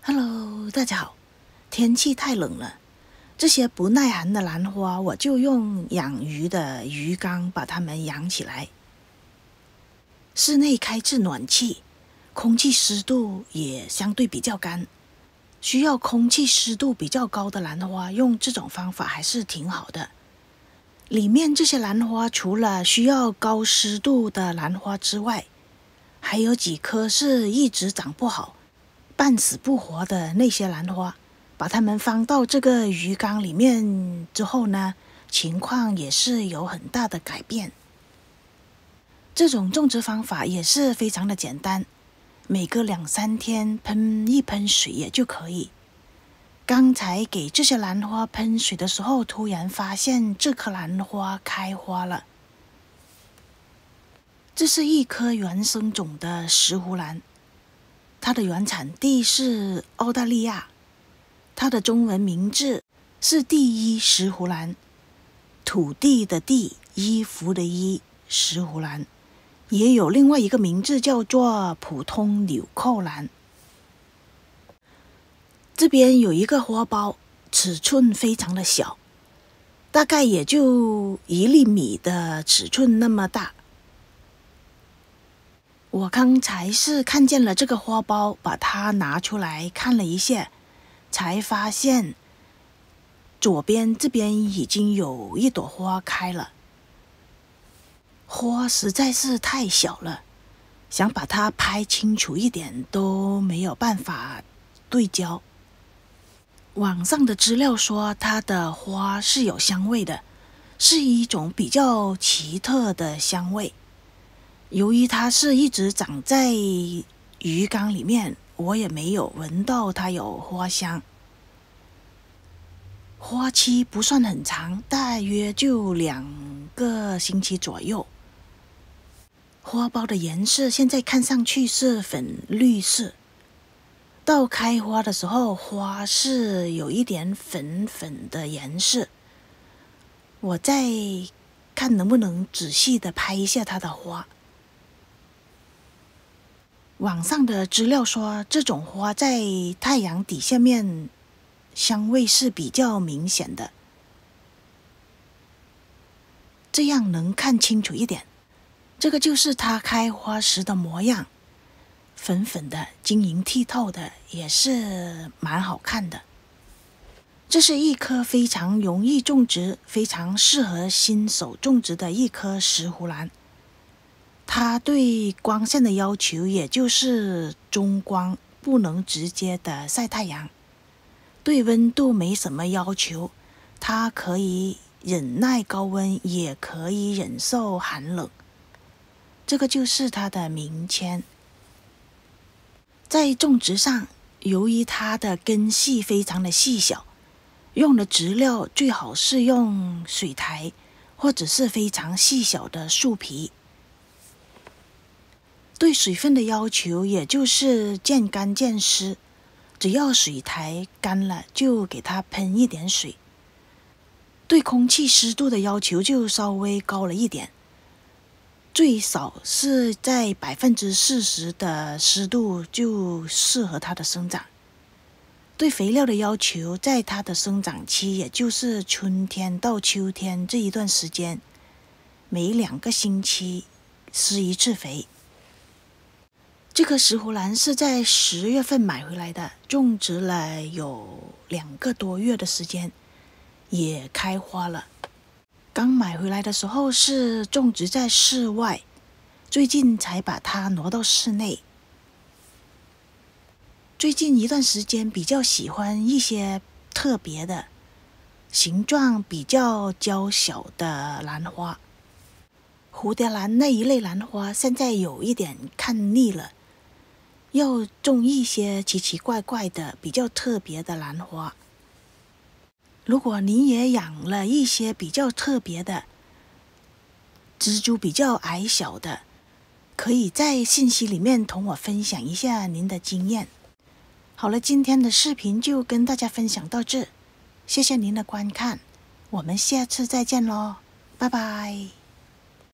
Hello， 大家好。天气太冷了，这些不耐寒的兰花，我就用养鱼的鱼缸把它们养起来。室内开制暖气，空气湿度也相对比较干。需要空气湿度比较高的兰花，用这种方法还是挺好的。里面这些兰花除了需要高湿度的兰花之外，还有几棵是一直长不好、半死不活的那些兰花。把它们放到这个鱼缸里面之后呢，情况也是有很大的改变。这种种植方法也是非常的简单，每隔2-3天喷一喷水也就可以。刚才给这些兰花喷水的时候，突然发现这棵兰花开花了。这是一棵原生种的石斛兰，它的原产地是澳大利亚。它的中文名字是第一石斛兰，土地的地，衣服的衣，石斛兰。也有另外一个名字叫做普通纽扣兰。这边有一个花苞，尺寸非常的小，大概也就1厘米的尺寸那么大。我刚才是看见了这个花苞，把它拿出来看了一下，才发现左边这边已经有一朵花开了。花实在是太小了，想把它拍清楚一点都没有办法对焦。网上的资料说它的花是有香味的，是一种比较奇特的香味。由于它是一直长在鱼缸里面，我也没有闻到它有花香。花期不算很长，大约就2个星期左右。花苞的颜色现在看上去是粉绿色，到开花的时候，花是有一点粉粉的颜色。我再看能不能仔细的拍一下它的花。网上的资料说，这种花在太阳底下面香味是比较明显的，这样能看清楚一点。这个就是它开花时的模样，粉粉的，晶莹剔透的，也是蛮好看的。这是一棵非常容易种植、非常适合新手种植的一棵石斛兰。它对光线的要求也就是中光，不能直接的晒太阳。对温度没什么要求，它可以忍耐高温，也可以忍受寒冷。这个就是它的名签。在种植上，由于它的根系非常的细小，用的植料最好是用水苔或者是非常细小的树皮。对水分的要求也就是见干见湿，只要水苔干了就给它喷一点水。对空气湿度的要求就稍微高了一点，最少是在40%的湿度就适合它的生长。对肥料的要求，在它的生长期，也就是春天到秋天这一段时间，每2个星期施一次肥。这棵石斛兰是在10月份买回来的，种植了有2个多月的时间，也开花了。刚买回来的时候是种植在室外，最近才把它挪到室内。最近一段时间比较喜欢一些特别的、形状比较娇小的兰花。蝴蝶兰那一类兰花现在有一点看腻了，要种一些奇奇怪怪的、比较特别的兰花。如果您也养了一些比较特别的、植株比较矮小的，可以在信息里面同我分享一下您的经验。好了，今天的视频就跟大家分享到这，谢谢您的观看，我们下次再见咯，拜拜。